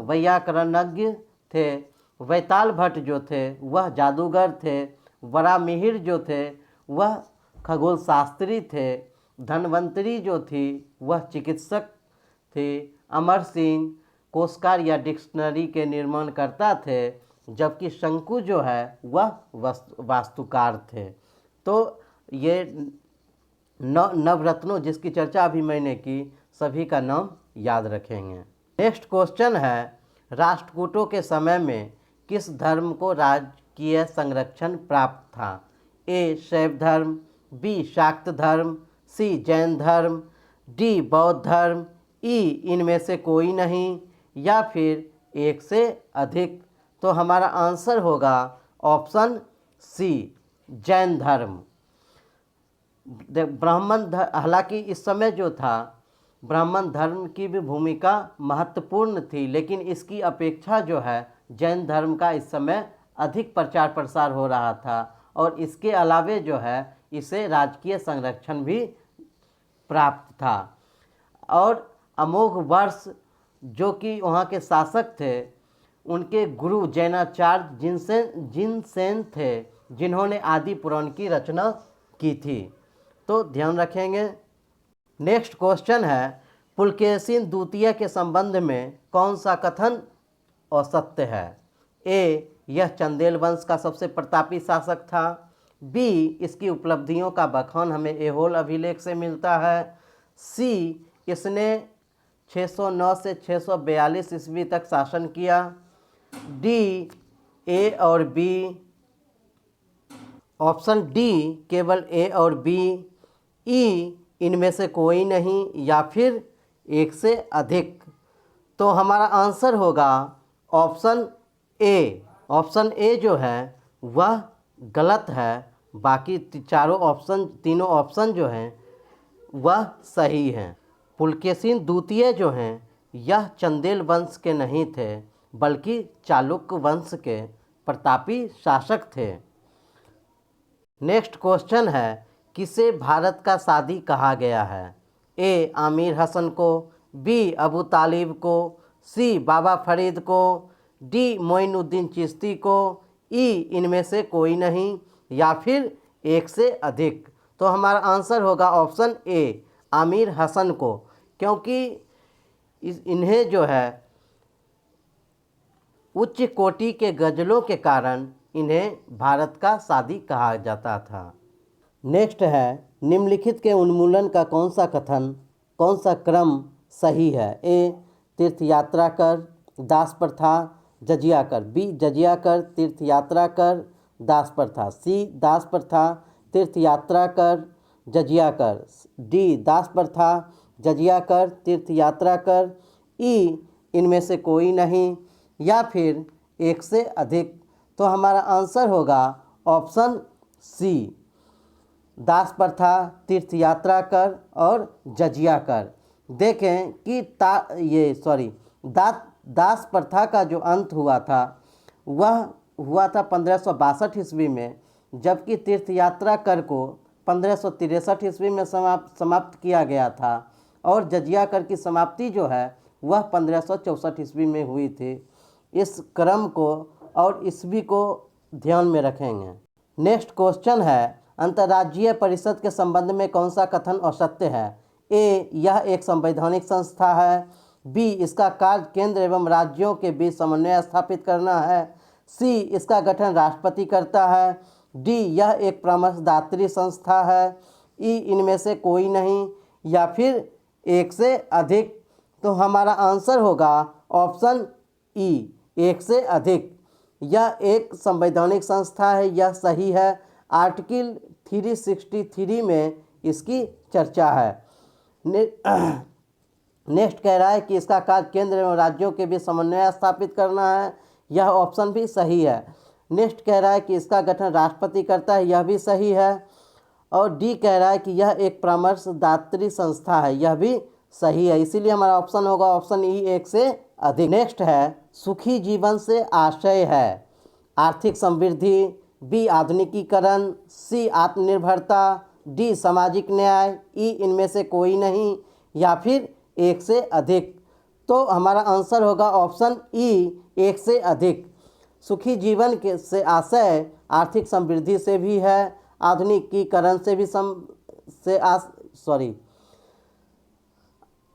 वैयाकरणज्ञ थे, वैताल भट्ट जो थे वह जादूगर थे, वरामिहिर जो थे वह खगोल शास्त्री थे, धन्वंतरी जो थी वह चिकित्सक थे, अमर सिंह कोशकार या डिक्शनरी के निर्माण करता थे, जबकि शंकु जो है वह वास्तुकार थे। तो ये नवरत्नों जिसकी चर्चा अभी मैंने की, सभी का नाम याद रखेंगे। नेक्स्ट क्वेश्चन है, राष्ट्रकूटों के समय में किस धर्म को राजकीय संरक्षण प्राप्त था? ए शैव धर्म, बी शाक्त धर्म, सी जैन धर्म, डी बौद्ध धर्म, ई इनमें से कोई नहीं, या फिर एक से अधिक। तो हमारा आंसर होगा ऑप्शन सी जैन धर्म। हालांकि इस समय जो था ब्राह्मण धर्म की भी भूमिका महत्वपूर्ण थी, लेकिन इसकी अपेक्षा जो है जैन धर्म का इस समय अधिक प्रचार प्रसार हो रहा था, और इसके अलावे जो है इसे राजकीय संरक्षण भी प्राप्त था। और अमोघ वर्ष जो कि वहाँ के शासक थे, उनके गुरु जैनाचार्य जिनसेन थे, जिन्होंने आदि पुराण की रचना की थी। तो ध्यान रखेंगे। नेक्स्ट क्वेश्चन है, पुलकेशिन द्वितीय के संबंध में कौन सा कथन असत्य है? ए यह चंदेल वंश का सबसे प्रतापी शासक था, बी इसकी उपलब्धियों का बखान हमें ऐहोल अभिलेख से मिलता है, सी इसने 609 से 642 ईस्वी तक शासन किया, डी ए और बी। ऑप्शन डी केवल ए और बी, ई इनमें से कोई नहीं, या फिर एक से अधिक। तो हमारा आंसर होगा ऑप्शन ए। ऑप्शन ए जो है वह गलत है, बाकी तीनों ऑप्शन जो हैं वह सही हैं। पुलकेशिन द्वितीय जो हैं यह चंदेल वंश के नहीं थे, बल्कि चालुक्य वंश के प्रतापी शासक थे। नेक्स्ट क्वेश्चन है, किसे भारत का सादी कहा गया है? ए आमिर हसन को, बी अबू तालिब को, सी बाबा फरीद को, डी मोइनुद्दीन चिश्ती को, ई इनमें से कोई नहीं, या फिर एक से अधिक। तो हमारा आंसर होगा ऑप्शन ए आमिर हसन को, क्योंकि इन्हें जो है उच्च कोटि के गज़लों के कारण इन्हें भारत का सादी कहा जाता था। नेक्स्ट है, निम्नलिखित के उन्मूलन का कौन सा क्रम सही है? ए तीर्थ यात्रा कर, दास प्रथा, जजिया कर, बी जजिया कर, तीर्थ यात्रा कर, दास प्रथा, सी दास प्रथा, तीर्थ यात्रा कर, जजिया कर, डी दास प्रथा, जजिया कर, तीर्थ यात्रा कर, ई इनमें से कोई नहीं, या फिर एक से अधिक। तो हमारा आंसर होगा ऑप्शन सी दास प्रथा, तीर्थ यात्रा कर और जजिया कर। देखें कि दास प्रथा का जो अंत हुआ था वह हुआ था 1562 ईस्वी में, जबकि तीर्थ यात्रा कर को 1563 ईस्वी में समाप्त किया गया था, और जजिया कर की समाप्ति जो है वह 1564 ईस्वी में हुई थी। इस क्रम को और ईस्वी को ध्यान में रखेंगे। नेक्स्ट क्वेश्चन है, अंतर्राज्यीय परिषद के संबंध में कौन सा कथन असत्य है? ए यह एक संवैधानिक संस्था है, बी इसका कार्य केंद्र एवं राज्यों के बीच समन्वय स्थापित करना है, सी इसका गठन राष्ट्रपति करता है, डी यह एक परामर्शदात्री संस्था है, ई इनमें से कोई नहीं, या फिर एक से अधिक। तो हमारा आंसर होगा ऑप्शन ई, एक से अधिक। यह एक संवैधानिक संस्था है, यह सही है। आर्टिकल 363 में इसकी चर्चा है। नेक्स्ट कह रहा है कि इसका कार्य केंद्र एवं राज्यों के बीच समन्वय स्थापित करना है, यह ऑप्शन भी सही है। नेक्स्ट कह रहा है कि इसका गठन राष्ट्रपति करता है, यह भी सही है। और डी कह रहा है कि यह एक परामर्शदात्री संस्था है, यह भी सही है। इसीलिए हमारा ऑप्शन होगा ऑप्शन ई, एक से अधिक। नेक्स्ट है सुखी जीवन से आशय है आर्थिक समृद्धि, बी आधुनिकीकरण, सी आत्मनिर्भरता, डी सामाजिक न्याय, ई इनमें से कोई नहीं, या फिर एक से अधिक। तो हमारा आंसर होगा ऑप्शन ई, एक से अधिक। सुखी जीवन के से आशय आर्थिक समृद्धि से भी है, आधुनिकीकरण से भी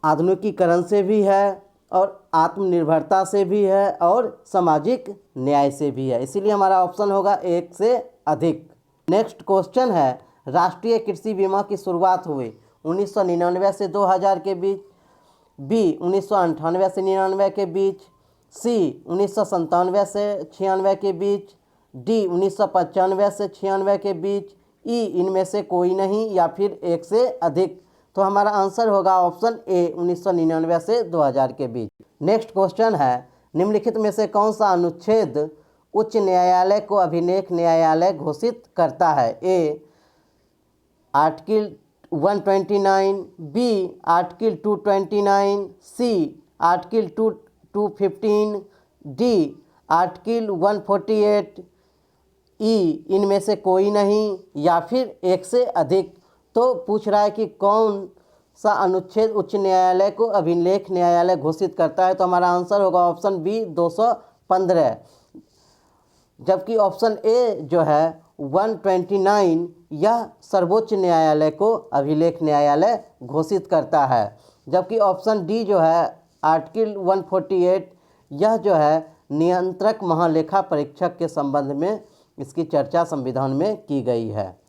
आधुनिकीकरण से भी है, और आत्मनिर्भरता से भी है, और सामाजिक न्याय से भी है। इसीलिए हमारा ऑप्शन होगा एक से अधिक। नेक्स्ट क्वेश्चन है राष्ट्रीय कृषि बीमा की शुरुआत हुई 1999 से 2000 के बीच, बी 1998 से 99 के बीच, सी 1997 से 96 के बीच, डी 1995 से 96 के बीच, ई इनमें से कोई नहीं, या फिर एक से अधिक। तो हमारा आंसर होगा ऑप्शन ए, 1999 से 2000 के बीच। नेक्स्ट क्वेश्चन है निम्नलिखित में से कौन सा अनुच्छेद उच्च न्यायालय को अभिलेख न्यायालय घोषित करता है? A article 129, B article 229, C article 215, D article 148, E इनमें से कोई नहीं, या फिर एक से अधिक। तो पूछ रहा है कि कौन सा अनुच्छेद उच्च न्यायालय को अभिलेख न्यायालय घोषित करता है? तो हमारा आंसर होगा ऑप्शन बी, 215। जबकि ऑप्शन ए जो है 129 यह सर्वोच्च न्यायालय को अभिलेख न्यायालय घोषित करता है। जबकि ऑप्शन डी जो है आर्टिकल 148 यह जो है नियंत्रक महालेखा परीक्षक के संबंध में इसकी चर्चा संविधान में की गई है।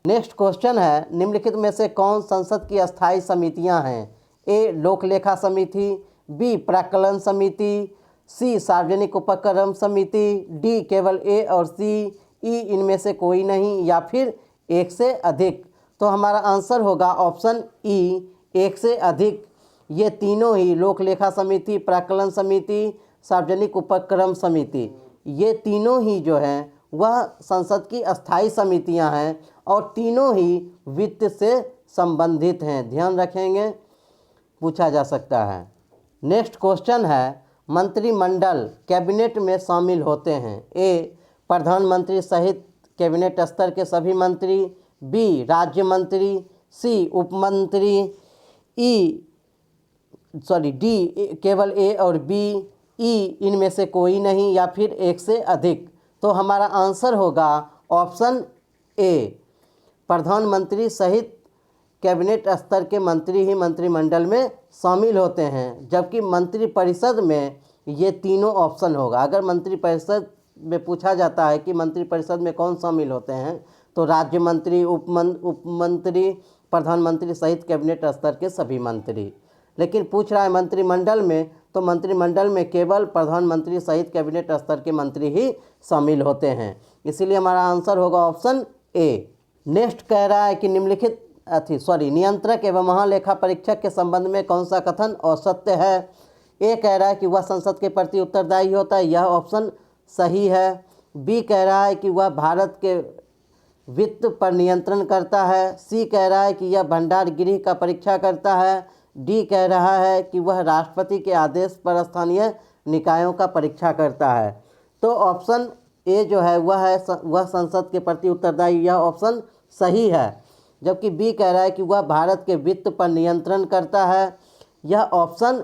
नेक्स्ट क्वेश्चन है निम्नलिखित में से कौन संसद की अस्थायी समितियां हैं? ए लोक लेखा समिति, बी प्राक्कलन समिति, सी सार्वजनिक उपक्रम समिति, डी केवल ए और सी, ई इनमें से कोई नहीं, या फिर एक से अधिक। तो हमारा आंसर होगा ऑप्शन ई, एक से अधिक। ये तीनों ही लोक लेखा समिति, प्राक्कलन समिति, सार्वजनिक उपक्रम समिति, ये तीनों ही जो हैं वह संसद की अस्थायी समितियां हैं और तीनों ही वित्त से संबंधित हैं। ध्यान रखेंगे, पूछा जा सकता है। नेक्स्ट क्वेश्चन है मंत्रिमंडल कैबिनेट में शामिल होते हैं? ए प्रधानमंत्री सहित कैबिनेट स्तर के सभी मंत्री, बी राज्य मंत्री, सी उपमंत्री, डी केवल ए और बी, ई इनमें से कोई नहीं, या फिर एक से अधिक। तो हमारा आंसर होगा ऑप्शन ए, प्रधानमंत्री सहित कैबिनेट स्तर के मंत्री ही मंत्रिमंडल में शामिल होते हैं। जबकि मंत्रिपरिषद में ये तीनों ऑप्शन होगा। अगर मंत्रिपरिषद में पूछा जाता है कि मंत्रिपरिषद में कौन शामिल होते हैं, तो राज्य मंत्री, उपमंत्री, प्रधानमंत्री सहित कैबिनेट स्तर के सभी मंत्री। लेकिन पूछ रहा है मंत्रिमंडल में, तो मंत्रिमंडल में केवल प्रधानमंत्री सहित कैबिनेट स्तर के मंत्री ही शामिल होते हैं। इसीलिए हमारा आंसर होगा ऑप्शन ए। नेक्स्ट कह रहा है कि निम्नलिखित नियंत्रक एवं महालेखा परीक्षक के संबंध में कौन सा कथन असत्य है? ए कह रहा है कि वह संसद के प्रति उत्तरदायी होता है, यह ऑप्शन सही है। बी कह रहा है कि वह भारत के वित्त पर नियंत्रण करता है। सी कह रहा है कि यह भंडार गृह का परीक्षा करता है। डी कह रहा है कि वह राष्ट्रपति के आदेश पर स्थानीय निकायों का परीक्षा करता है। तो ऑप्शन ए जो है वह संसद के प्रति उत्तरदायी, यह ऑप्शन सही है। जबकि बी कह रहा है कि वह भारत के वित्त पर नियंत्रण करता है, यह ऑप्शन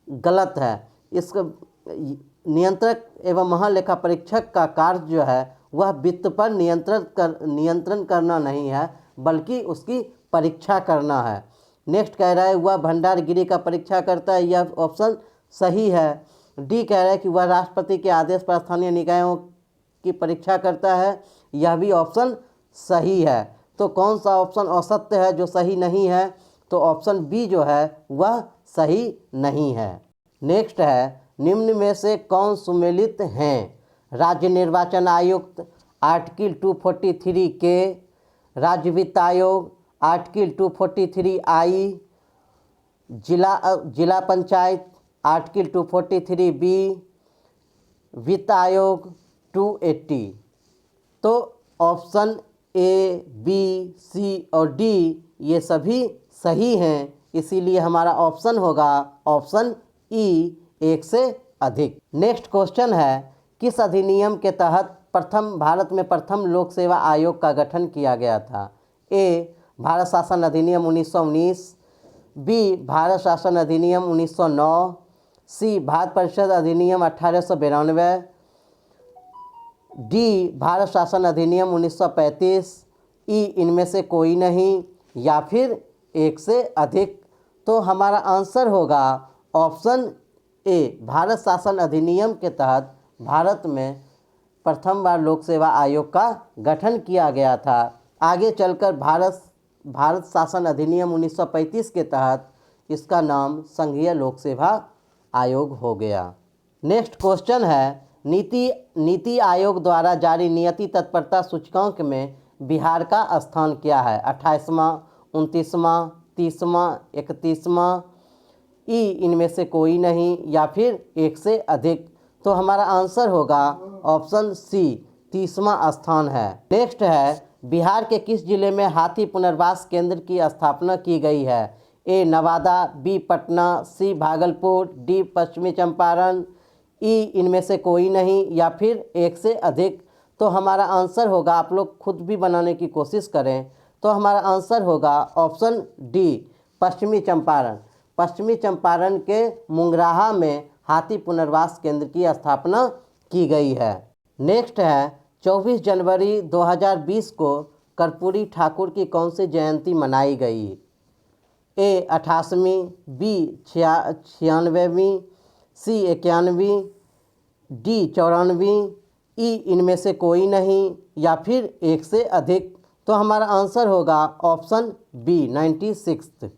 गलत है। इस नियंत्रक एवं महालेखा परीक्षक का कार्य जो है वह वित्त पर नियंत्रण करना नहीं है, बल्कि उसकी परीक्षा करना है। नेक्स्ट कह रहा है वह भंडार गृह का परीक्षा करता है, यह ऑप्शन सही है। डी कह रहा है कि वह राष्ट्रपति के आदेश पर स्थानीय निकायों की परीक्षा करता है, यह भी ऑप्शन सही है। तो कौन सा ऑप्शन असत्य है जो सही नहीं है? तो ऑप्शन बी जो है वह सही नहीं है। नेक्स्ट है, निम्न में से कौन सुमेलित हैं? राज्य निर्वाचन आयुक्त आर्टिकल 243 के, राज्य वित्त आयोग आर्टिकल 243 आई, जिला पंचायत आर्टिकल 243 बी, वित्त आयोग 280। तो ऑप्शन ए, बी, सी और डी ये सभी सही हैं, इसीलिए हमारा ऑप्शन होगा ऑप्शन ई, एक से अधिक। नेक्स्ट क्वेश्चन है, किस अधिनियम के तहत भारत में प्रथम लोक सेवा आयोग का गठन किया गया था? ए, भारत शासन अधिनियम 1919, बी, भारत शासन अधिनियम 1909, सी, भारत परिषद अधिनियम 1892, डी, भारत शासन अधिनियम 1935, ई, इनमें से कोई नहीं, या फिर एक से अधिक। तो हमारा आंसर होगा ऑप्शन ए, भारत शासन अधिनियम के तहत भारत में प्रथम बार लोक सेवा आयोग का गठन किया गया था। आगे चलकर भारत शासन अधिनियम 1935 के तहत इसका नाम संघीय लोक सेवा आयोग हो गया। नेक्स्ट क्वेश्चन है, नीति आयोग द्वारा जारी नियति तत्परता सूचकांक में बिहार का स्थान क्या है? 28वां, 29वां, 30वां, 31वां, ई, इनमें से कोई नहीं, या फिर एक से अधिक। तो हमारा आंसर होगा ऑप्शन सी, 30वां स्थान है। नेक्स्ट है, बिहार के किस जिले में हाथी पुनर्वास केंद्र की स्थापना की गई है? ए, नवादा, बी, पटना, सी, भागलपुर, डी, पश्चिमी चंपारण, ई, इनमें से कोई नहीं, या फिर एक से अधिक। तो हमारा आंसर होगा, आप लोग खुद भी बनाने की कोशिश करें, तो हमारा आंसर होगा ऑप्शन डी, पश्चिमी चंपारण। पश्चिमी चंपारण के मुंगराहा में हाथी पुनर्वास केंद्र की स्थापना की गई है। नेक्स्ट है, 24 जनवरी 2020 को कर्पूरी ठाकुर की कौन सी जयंती मनाई गई? ए, 88वीं, बी, 96वीं, सी, 91वीं, डी, 94वीं, ई, इनमें से कोई नहीं, या फिर एक से अधिक। तो हमारा आंसर होगा ऑप्शन बी, 96।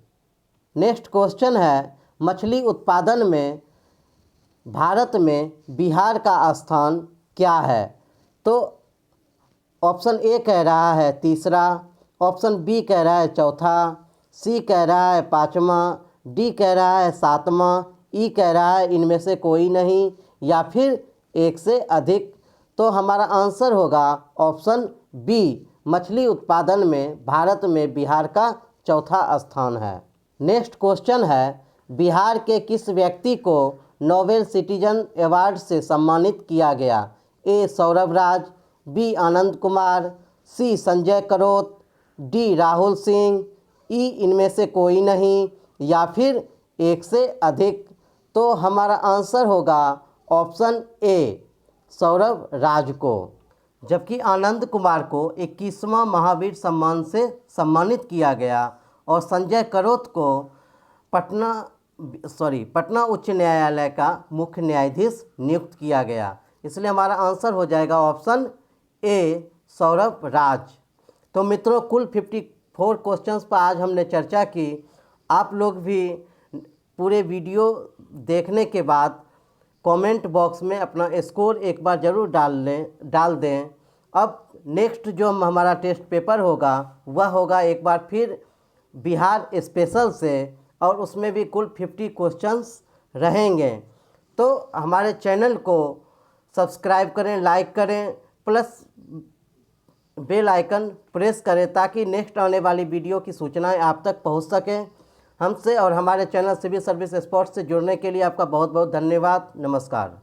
नेक्स्ट क्वेश्चन है, मछली उत्पादन में भारत में बिहार का स्थान क्या है? तो ऑप्शन ए कह रहा है तीसरा, ऑप्शन बी कह रहा है चौथा, सी कह रहा है पाँचवां, डी कह रहा है सातवां, ई कह रहा है इनमें से कोई नहीं, या फिर एक से अधिक। तो हमारा आंसर होगा ऑप्शन बी, मछली उत्पादन में भारत में बिहार का चौथा स्थान है। नेक्स्ट क्वेश्चन है, बिहार के किस व्यक्ति को नोबेल सिटीजन अवार्ड से सम्मानित किया गया? ए, सौरभ राज, बी, आनंद कुमार, सी, संजय करोत, डी, राहुल सिंह, ई, इनमें से कोई नहीं, या फिर एक से अधिक। तो हमारा आंसर होगा ऑप्शन ए, सौरभ राज को। जबकि आनंद कुमार को 21वां महावीर सम्मान से सम्मानित किया गया और संजय करोत को पटना उच्च न्यायालय का मुख्य न्यायाधीश नियुक्त किया गया। इसलिए हमारा आंसर हो जाएगा ऑप्शन ए, सौरभ राज। तो मित्रों, कुल 54 क्वेश्चंस पर आज हमने चर्चा की। आप लोग भी पूरे वीडियो देखने के बाद कमेंट बॉक्स में अपना स्कोर एक बार ज़रूर डाल दें। अब नेक्स्ट जो हमारा टेस्ट पेपर होगा वह होगा एक बार फिर बिहार स्पेशल से, और उसमें भी कुल 50 क्वेश्चंस रहेंगे। तो हमारे चैनल को सब्सक्राइब करें, लाइक करें, प्लस बेल आइकन प्रेस करें ताकि नेक्स्ट आने वाली वीडियो की सूचनाएं आप तक पहुंच सकें। हमसे और हमारे चैनल सिविल सर्विस स्पोर्ट्स से जुड़ने के लिए आपका बहुत बहुत धन्यवाद। नमस्कार।